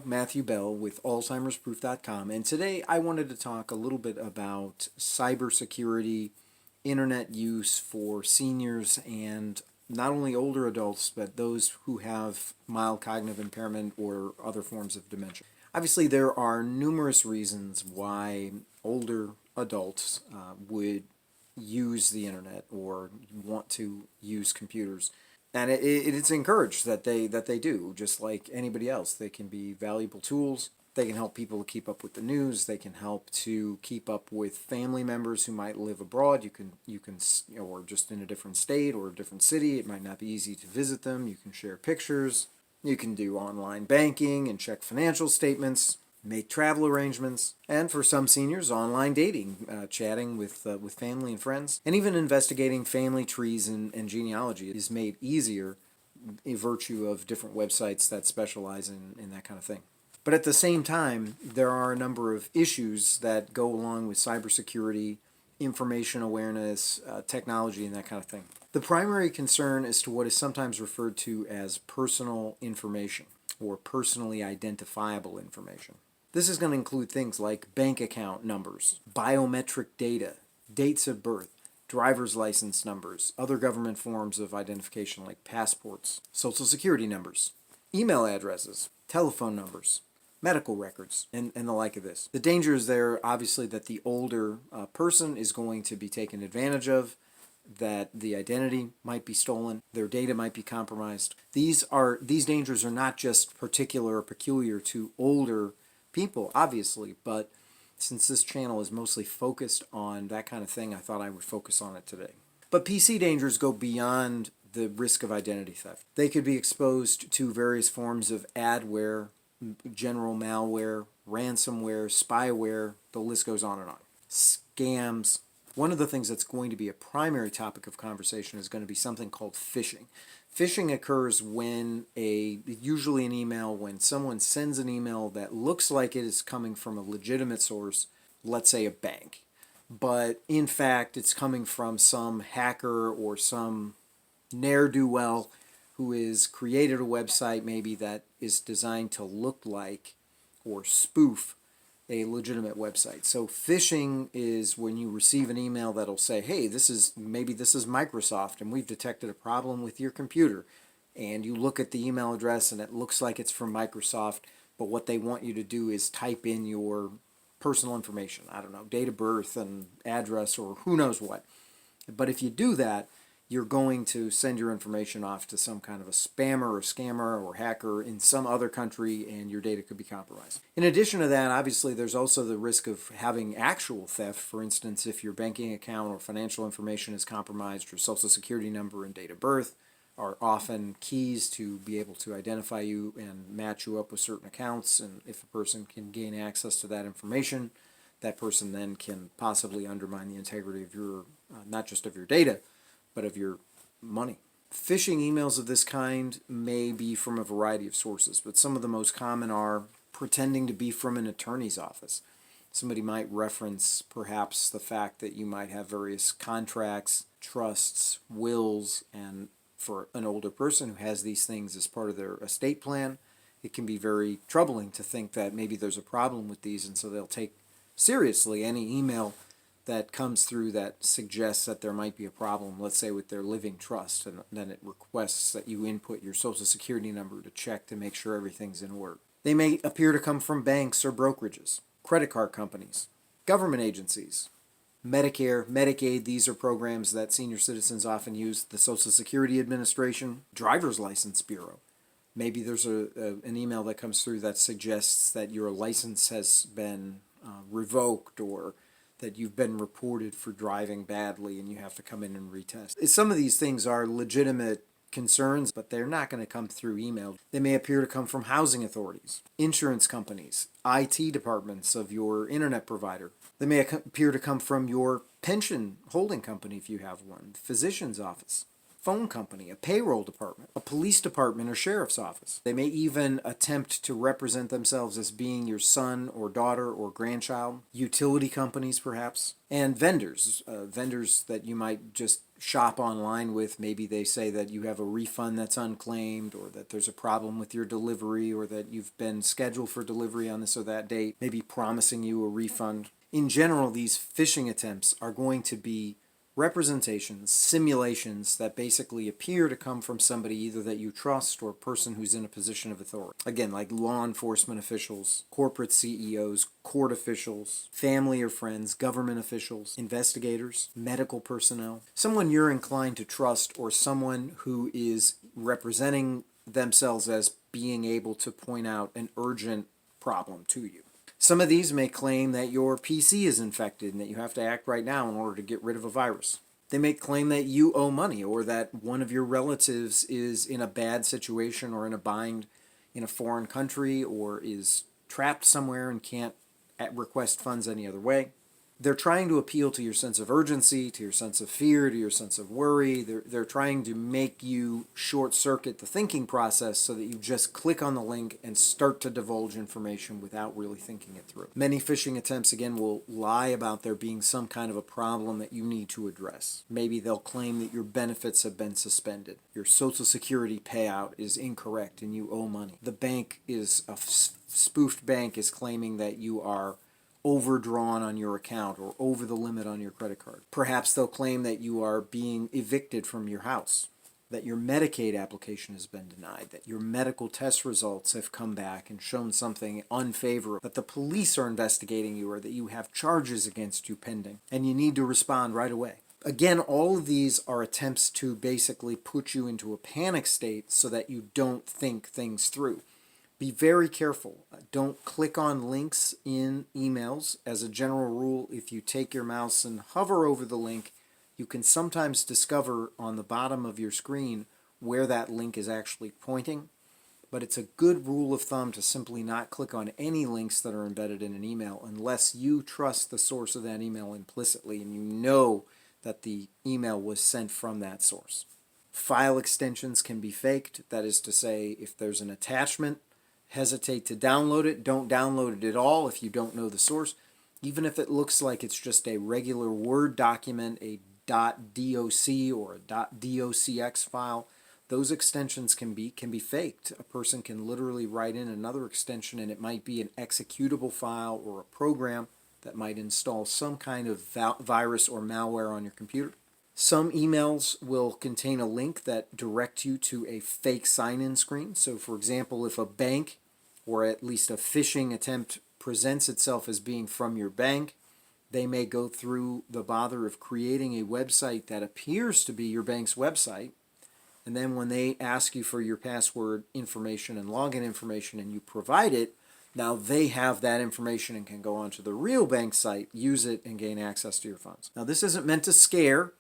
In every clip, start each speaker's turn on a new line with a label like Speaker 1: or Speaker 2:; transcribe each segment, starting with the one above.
Speaker 1: Matthew Bell with Alzheimer'sProof.com, and today I wanted to talk a little bit about cybersecurity, internet use for seniors and not only older adults, but those who have mild cognitive impairment or other forms of dementia. Obviously, there are numerous reasons why older adults would use the internet or want to use computers. And it's encouraged that they do, just like anybody else. They can be valuable tools. They can help people to keep up with the news. They can help to keep up with family members who might live abroad. Or just in a different state or a different city. It might not be easy to visit them. You can share pictures. You can do online banking and check financial statements, make travel arrangements, and for some seniors, online dating, chatting with family and friends, and even investigating family trees and genealogy is made easier in virtue of different websites that specialize in that kind of thing. But at the same time, there are a number of issues that go along with cybersecurity, information awareness, technology, and that kind of thing. The primary concern is to what is sometimes referred to as personal information or personally identifiable information. This is going to include things like bank account numbers, biometric data, dates of birth, driver's license numbers, other government forms of identification like passports, social security numbers, email addresses, telephone numbers, medical records, and the like of this. The danger is there, obviously, that the older person is going to be taken advantage of, that the identity might be stolen, their data might be compromised. These dangers are not just particular or peculiar to older people, obviously, but since this channel is mostly focused on that kind of thing, I thought I would focus on it today. But PC dangers go beyond the risk of identity theft. They could be exposed to various forms of adware, general malware, ransomware, spyware, the list goes on and on. Scams. One of the things that's going to be a primary topic of conversation is going to be something called phishing. Phishing occurs usually an email, when someone sends an email that looks like it is coming from a legitimate source, let's say a bank, but in fact it's coming from some hacker or some ne'er-do-well who has created a website maybe that is designed to look like or spoof a legitimate website. So phishing is when you receive an email that'll say, hey, this is Microsoft and we've detected a problem with your computer. And you look at the email address and it looks like it's from Microsoft, but what they want you to do is type in your personal information. I don't know, date of birth and address or who knows what. But if you do that, you're going to send your information off to some kind of a spammer or scammer or hacker in some other country, and your data could be compromised. In addition to that, obviously, there's also the risk of having actual theft. For instance, if your banking account or financial information is compromised, your social security number and date of birth are often keys to be able to identify you and match you up with certain accounts. And if a person can gain access to that information, that person then can possibly undermine the integrity of your, not just of your data, but of your money. Phishing emails of this kind may be from a variety of sources, but some of the most common are pretending to be from an attorney's office. Somebody might reference perhaps the fact that you might have various contracts, trusts, wills, and for an older person who has these things as part of their estate plan, it can be very troubling to think that maybe there's a problem with these, and so they'll take seriously any email that comes through that suggests that there might be a problem, let's say with their living trust, and then it requests that you input your social security number to check to make sure everything's in order. They may appear to come from banks or brokerages, credit card companies, government agencies, Medicare, Medicaid. These are programs that senior citizens often use, the Social Security Administration, Driver's License Bureau. Maybe there's an email that comes through that suggests that your license has been revoked, or that you've been reported for driving badly and you have to come in and retest. Some of these things are legitimate concerns, but they're not going to come through email. They may appear to come from housing authorities, insurance companies, IT departments of your internet provider. They may appear to come from your pension holding company if you have one, physician's office, phone company, a payroll department, a police department or sheriff's office. They may even attempt to represent themselves as being your son or daughter or grandchild, utility companies perhaps, and vendors, vendors that you might just shop online with. Maybe they say that you have a refund that's unclaimed, or that there's a problem with your delivery, or that you've been scheduled for delivery on this or that date, maybe promising you a refund. In general, these phishing attempts are going to be representations, simulations that basically appear to come from somebody either that you trust or a person who's in a position of authority. Again, like law enforcement officials, corporate CEOs, court officials, family or friends, government officials, investigators, medical personnel, someone you're inclined to trust, or someone who is representing themselves as being able to point out an urgent problem to you. Some of these may claim that your PC is infected and that you have to act right now in order to get rid of a virus. They may claim that you owe money, or that one of your relatives is in a bad situation or in a bind in a foreign country, or is trapped somewhere and can't request funds any other way. They're trying to appeal to your sense of urgency, to your sense of fear, to your sense of worry. They're trying to make you short-circuit the thinking process so that you just click on the link and start to divulge information without really thinking it through. Many phishing attempts, again, will lie about there being some kind of a problem that you need to address. Maybe they'll claim that your benefits have been suspended. Your Social Security payout is incorrect and you owe money. The bank is, a spoofed bank is claiming that you are overdrawn on your account or over the limit on your credit card. Perhaps they'll claim that you are being evicted from your house, that your Medicaid application has been denied, that your medical test results have come back and shown something unfavorable, that the police are investigating you, or that you have charges against you pending, and you need to respond right away. Again, all of these are attempts to basically put you into a panic state so that you don't think things through. Be very careful. Don't click on links in emails. As a general rule, if you take your mouse and hover over the link, you can sometimes discover on the bottom of your screen where that link is actually pointing. But it's a good rule of thumb to simply not click on any links that are embedded in an email unless you trust the source of that email implicitly and you know that the email was sent from that source. File extensions can be faked. That is to say, if there's an attachment, hesitate to download it. Don't download it at all if you don't know the source. Even if it looks like it's just a regular Word document, a .doc or a .docx file, those extensions can be faked. A person can literally write in another extension, and it might be an executable file or a program that might install some kind of virus or malware on your computer. Some emails will contain a link that directs you to a fake sign-in screen. So, for example, if a bank, or at least a phishing attempt, presents itself as being from your bank, they may go through the bother of creating a website that appears to be your bank's website, and then when they ask you for your password information and login information and you provide it, now they have that information and can go onto the real bank site, use it, and gain access to your funds. Now, this isn't meant to scare,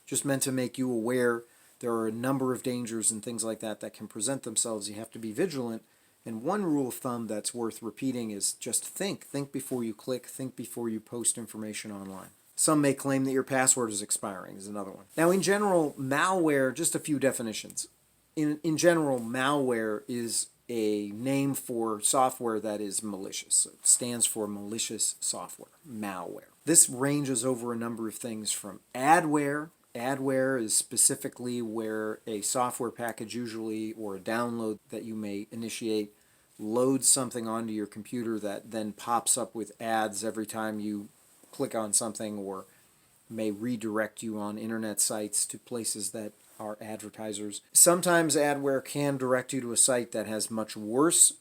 Speaker 1: just meant to make you aware there are a number of dangers and things like that that can present themselves. You have to be vigilant. And one rule of thumb that's worth repeating is just think. Think before you click. Think before you post information online. Some may claim that your password is expiring is another one. Now, in general, malware, just a few definitions. In general, malware is a name for software that is malicious. So it stands for malicious software, malware. This ranges over a number of things from adware. Adware is specifically where a software package usually, or a download that you may initiate, loads something onto your computer that then pops up with ads every time you click on something, or may redirect you on internet sites to places that are advertisers. Sometimes adware can direct you to a site that has much worse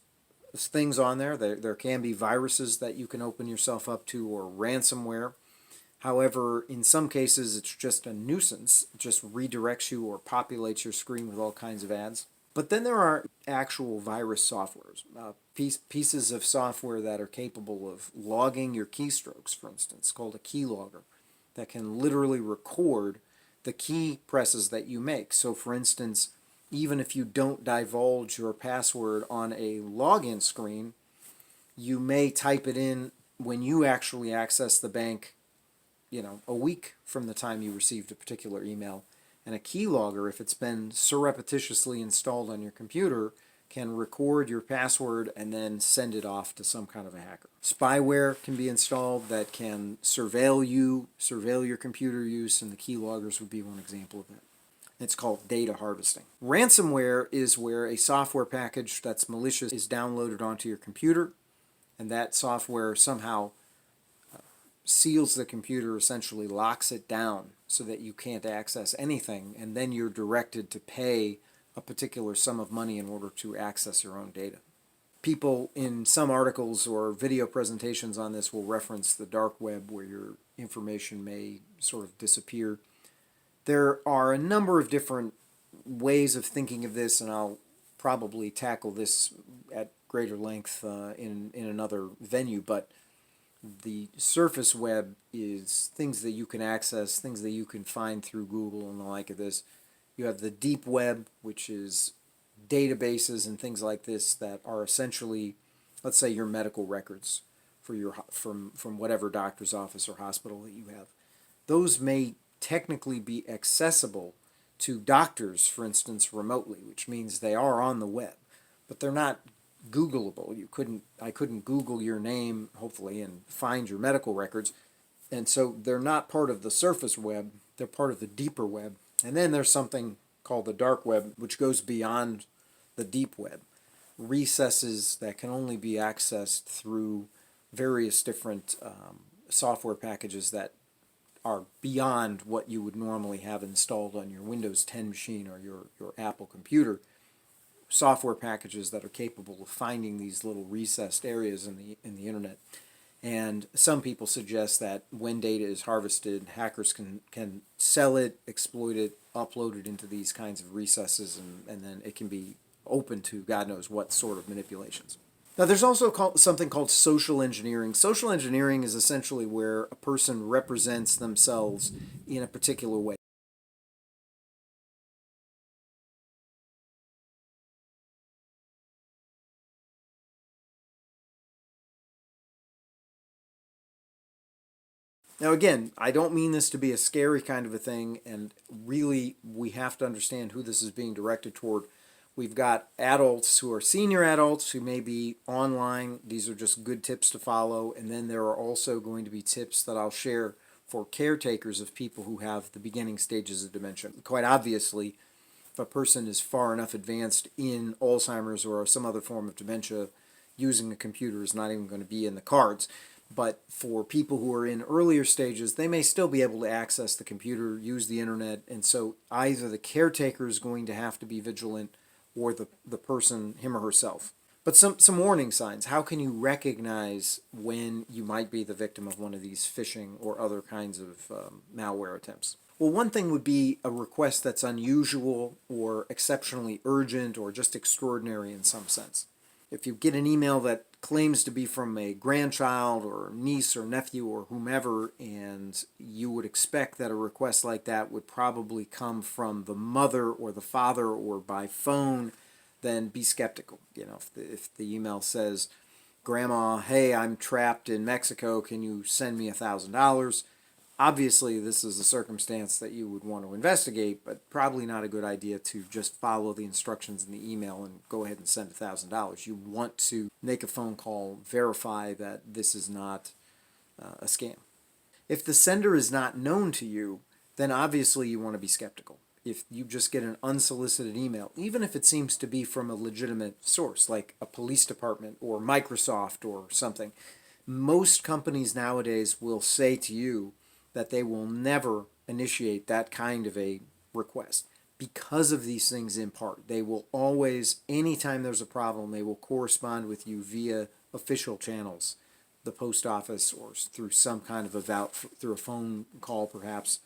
Speaker 1: things on there. There can be viruses that you can open yourself up to, or ransomware. However, in some cases, it's just a nuisance. It just redirects you or populates your screen with all kinds of ads. But then there are actual virus softwares, pieces of software that are capable of logging your keystrokes, for instance, called a keylogger, that can literally record the key presses that you make. So, for instance, even if you don't divulge your password on a login screen, you may type it in when you actually access the bank, a week from the time you received a particular email, And a keylogger, if it's been surreptitiously installed on your computer, can record your password and then send it off to some kind of a hacker. Spyware can be installed that can surveil you, surveil your computer use, and the keyloggers would be one example of that. It's called data harvesting. Ransomware is where a software package that's malicious is downloaded onto your computer, and that software somehow seals the computer, essentially locks it down so that you can't access anything, and then you're directed to pay a particular sum of money in order to access your own data. People in some articles or video presentations on this will reference the dark web, where your information may sort of disappear. There are a number of different ways of thinking of this, and I'll probably tackle this at greater length in another venue, but the surface web is things that you can access, things that you can find through Google and the like of this. You have the deep web, which is databases and things like this that are essentially, let's say, your medical records for your from whatever doctor's office or hospital that you have. Those may technically be accessible to doctors, for instance, remotely, which means they are on the web, but they're not Googleable. I couldn't Google your name, hopefully, and find your medical records, and so they're not part of the surface web. They're part of the deeper web. And then there's something called the dark web, which goes beyond the deep web. Recesses that can only be accessed through various different software packages that are beyond what you would normally have installed on your Windows 10 machine or your Apple computer. Software packages that are capable of finding these little recessed areas in the internet. And some people suggest that when data is harvested, hackers can sell it, exploit it, upload it into these kinds of recesses, and then it can be open to God knows what sort of manipulations. Now, there's also something called social engineering. Social engineering is essentially where a person represents themselves in a particular way. Now, again, I don't mean this to be a scary kind of a thing, and really we have to understand who this is being directed toward. We've got adults who are senior adults who may be online. These are just good tips to follow, and then there are also going to be tips that I'll share for caretakers of people who have the beginning stages of dementia. Quite obviously, if a person is far enough advanced in Alzheimer's or some other form of dementia, using a computer is not even going to be in the cards. But for people who are in earlier stages, they may still be able to access the computer, use the internet, and so either the caretaker is going to have to be vigilant or the person, him or herself. But some warning signs. How can you recognize when you might be the victim of one of these phishing or other kinds of malware attempts? Well, one thing would be a request that's unusual or exceptionally urgent or just extraordinary in some sense. If you get an email that claims to be from a grandchild or niece or nephew or whomever, and you would expect that a request like that would probably come from the mother or the father or by phone, then be skeptical. If the email says, "Grandma, hey, I'm trapped in Mexico, can you send me $1,000?" Obviously, this is a circumstance that you would want to investigate, but probably not a good idea to just follow the instructions in the email and go ahead and send $1,000. You want to make a phone call, verify that this is not a scam. If the sender is not known to you, then obviously you want to be skeptical. If you just get an unsolicited email, even if it seems to be from a legitimate source, like a police department or Microsoft or something, most companies nowadays will say to you that they will never initiate that kind of a request because of these things in part. They will always, anytime there's a problem, they will correspond with you via official channels, the post office or through some kind of through a phone call perhaps.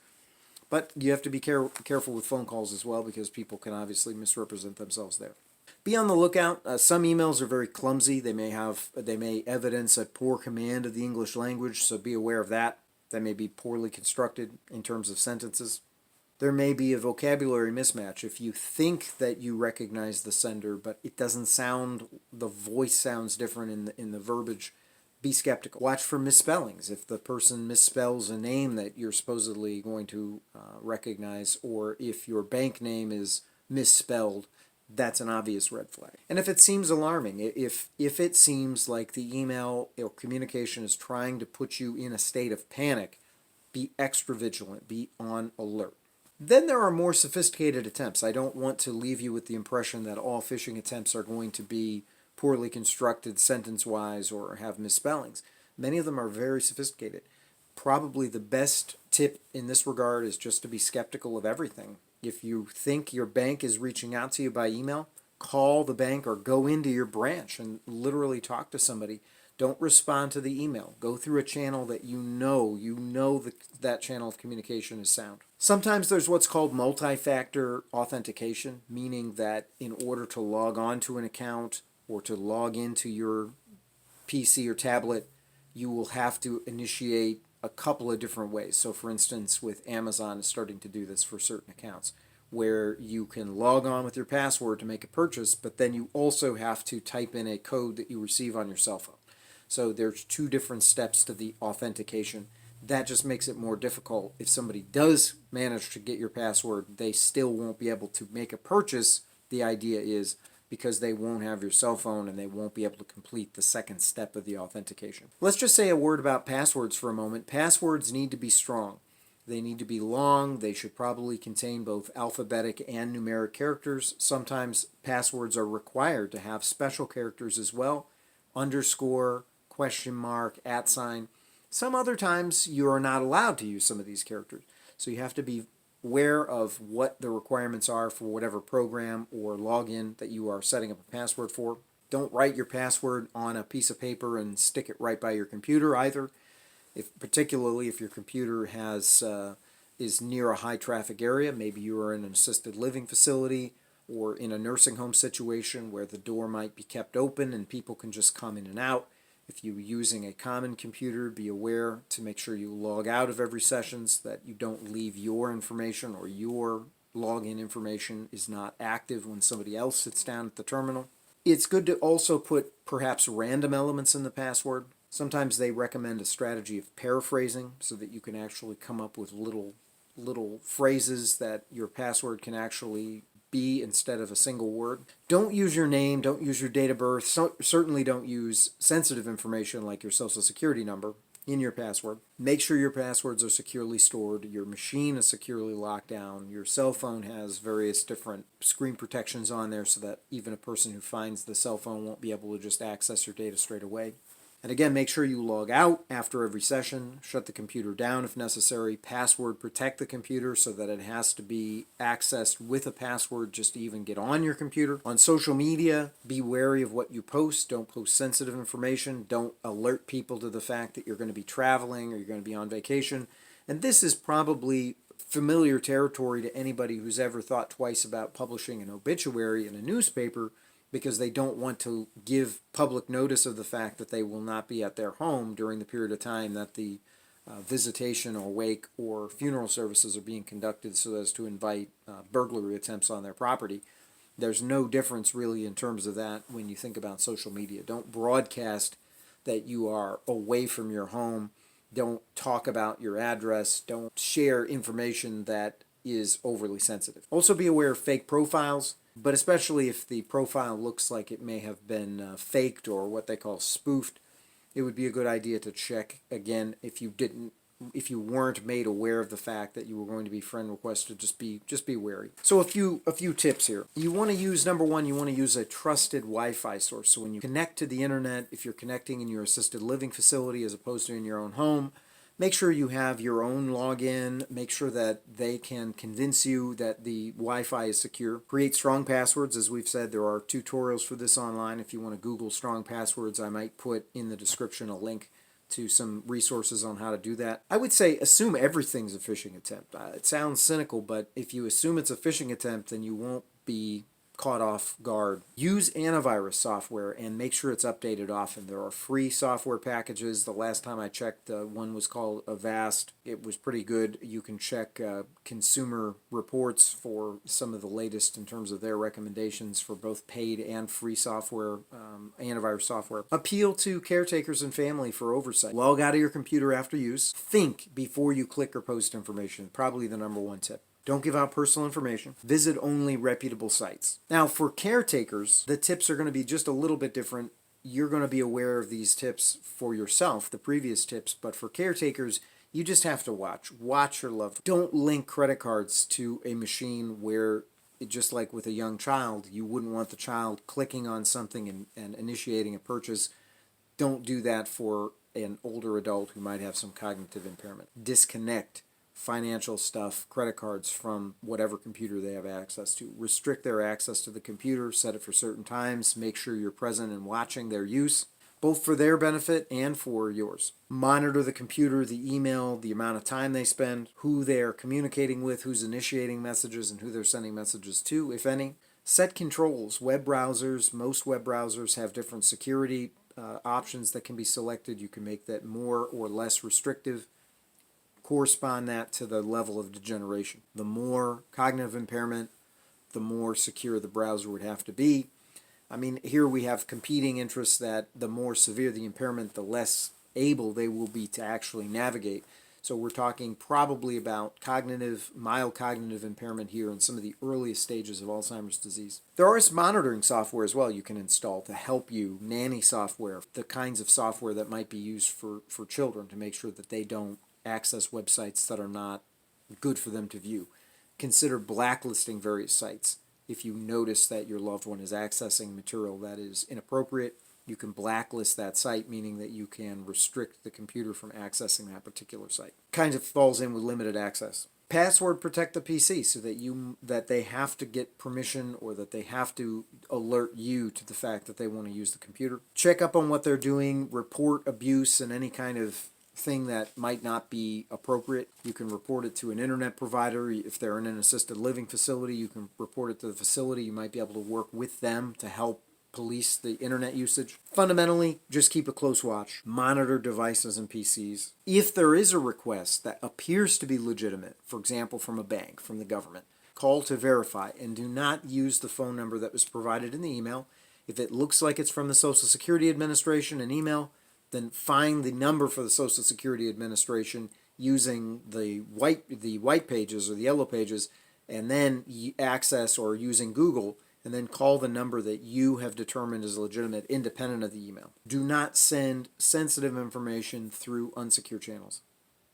Speaker 1: But you have to be careful with phone calls as well, because people can obviously misrepresent themselves there. Be on the lookout. Some emails are very clumsy. They may evidence a poor command of the English language, so be aware of that. They may be poorly constructed in terms of sentences. There may be a vocabulary mismatch. If you think that you recognize the sender, but it doesn't sound, the voice sounds different in the verbiage, be skeptical. Watch for misspellings. If the person misspells a name that you're supposedly going to recognize, or if your bank name is misspelled, that's an obvious red flag. And if it seems alarming, if it seems like the email or communication is trying to put you in a state of panic, be extra vigilant, be on alert. Then there are more sophisticated attempts. I don't want to leave you with the impression that all phishing attempts are going to be poorly constructed sentence-wise or have misspellings. Many of them are very sophisticated. Probably the best tip in this regard is just to be skeptical of everything. If you think your bank is reaching out to you by email, call the bank or go into your branch and literally talk to somebody. Don't respond to the email. Go through a channel that you know that channel of communication is sound. Sometimes there's what's called multi-factor authentication, meaning that in order to log on to an account or to log into your PC or tablet, you will have to initiate a couple of different ways. So for instance, with Amazon is starting to do this for certain accounts, where you can log on with your password to make a purchase, but then you also have to type in a code that you receive on your cell phone. So there's two different steps to the authentication. That just makes it more difficult. If somebody does manage to get your password, they still won't be able to make a purchase, the idea is, because they won't have your cell phone and they won't be able to complete the second step of the authentication. Let's just say a word about passwords for a moment. Passwords need to be strong. They need to be long. They should probably contain both alphabetic and numeric characters. Sometimes passwords are required to have special characters as well. Underscore, question mark, @ sign. Some other times you are not allowed to use some of these characters. So you have to be aware of what the requirements are for whatever program or login that you are setting up a password for. Don't write your password on a piece of paper and stick it right by your computer either. Particularly if your computer is near a high traffic area, maybe you are in an assisted living facility or in a nursing home situation where the door might be kept open and people can just come in and out. If you're using a common computer, be aware to make sure you log out of every session so that you don't leave your information or your login information is not active when somebody else sits down at the terminal. It's good to also put perhaps random elements in the password. Sometimes they recommend a strategy of paraphrasing so that you can actually come up with little phrases that your password can actually be instead of a single word. Don't use your name, don't use your date of birth, certainly don't use sensitive information like your social security number in your password. Make sure your passwords are securely stored, your machine is securely locked down, your cell phone has various different screen protections on there so that even a person who finds the cell phone won't be able to just access your data straight away. And again, make sure you log out after every session, shut the computer down if necessary, password protect the computer so that it has to be accessed with a password just to even get on your computer. On social media, be wary of what you post. Don't post sensitive information. Don't alert people to the fact that you're going to be traveling or you're going to be on vacation. And this is probably familiar territory to anybody who's ever thought twice about publishing an obituary in a newspaper, because they don't want to give public notice of the fact that they will not be at their home during the period of time that the visitation or wake or funeral services are being conducted so as to invite burglary attempts on their property. There's no difference really in terms of that when you think about social media. Don't broadcast that you are away from your home. Don't talk about your address. Don't share information that is overly sensitive. Also be aware of fake profiles, but especially if the profile looks like it may have been faked or what they call spoofed, it would be a good idea to check again if you weren't made aware of the fact that you were going to be friend requested. Just be wary. So a few tips here. You want to use, number one, you want to use a trusted Wi-Fi source. So when you connect to the internet, if you're connecting in your assisted living facility as opposed to in your own home, make sure you have your own login. Make sure that they can convince you that the Wi-Fi is secure. Create strong passwords. As we've said, there are tutorials for this online. If you want to Google strong passwords, I might put in the description a link to some resources on how to do that. I would say assume everything's a phishing attempt. It sounds cynical, but if you assume it's a phishing attempt, then you won't be caught off guard. Use antivirus software and make sure it's updated often. There are free software packages. The last time I checked, one was called Avast. It was pretty good. You can check consumer reports for some of the latest in terms of their recommendations for both paid and free software, antivirus software. Appeal to caretakers and family for oversight. Log out of your computer after use. Think before you click or post information. Probably the number one tip. Don't give out personal information. Visit only reputable sites. Now, for caretakers, the tips are going to be just a little bit different. You're going to be aware of these tips for yourself, the previous tips, but for caretakers, you just have to watch. Watch your loved. Don't link credit cards to a machine where, just like with a young child, you wouldn't want the child clicking on something and initiating a purchase. Don't do that for an older adult who might have some cognitive impairment. Disconnect financial stuff, credit cards, from whatever computer they have access to. Restrict their access to the computer, set it for certain times, make sure you're present and watching their use, both for their benefit and for yours. Monitor the computer, the email, the amount of time they spend, who they're communicating with, who's initiating messages, and who they're sending messages to, if any. Set controls. Web browsers, most web browsers have different security options that can be selected. You can make that more or less restrictive. Correspond that to the level of degeneration. The more cognitive impairment, the more secure the browser would have to be. I mean, here we have competing interests that the more severe the impairment, the less able they will be to actually navigate. So we're talking probably about mild cognitive impairment here in some of the earliest stages of Alzheimer's disease. There is monitoring software as well you can install to help you, nanny software, the kinds of software that might be used for children to make sure that they don't access websites that are not good for them to view. Consider blacklisting various sites. If you notice that your loved one is accessing material that is inappropriate, you can blacklist that site, meaning that you can restrict the computer from accessing that particular site. Kind of falls in with limited access. Password protect the PC so that they have to get permission or that they have to alert you to the fact that they want to use the computer. Check up on what they're doing, report abuse and any kind of thing that might not be appropriate. You can report it to an internet provider. If they're in an assisted living facility, you can report it to the facility. You might be able to work with them to help police the internet usage. Fundamentally, just keep a close watch. Monitor devices and PCs. If there is a request that appears to be legitimate, for example, from a bank, from the government, call to verify and do not use the phone number that was provided in the email. If it looks like it's from the Social Security Administration, an email, then find the number for the Social Security Administration using the white pages or the yellow pages, and then access or using Google, and then call the number that you have determined is legitimate independent of the email. Do not send sensitive information through unsecure channels,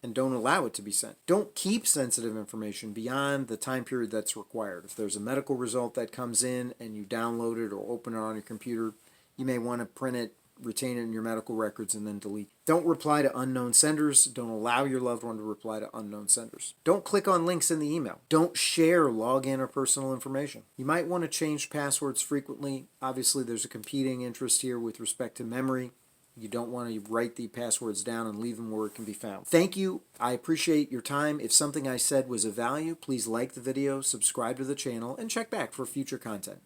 Speaker 1: and don't allow it to be sent. Don't keep sensitive information beyond the time period that's required. If there's a medical result that comes in and you download it or open it on your computer, you may want to print it, retain it in your medical records, and then delete. Don't reply to unknown senders. Don't allow your loved one to reply to unknown senders. Don't click on links in the email. Don't share login or personal information. You might want to change passwords frequently. Obviously, there's a competing interest here with respect to memory. You don't want to write the passwords down and leave them where it can be found. Thank you. I appreciate your time. If something I said was of value, please like the video, subscribe to the channel, and check back for future content.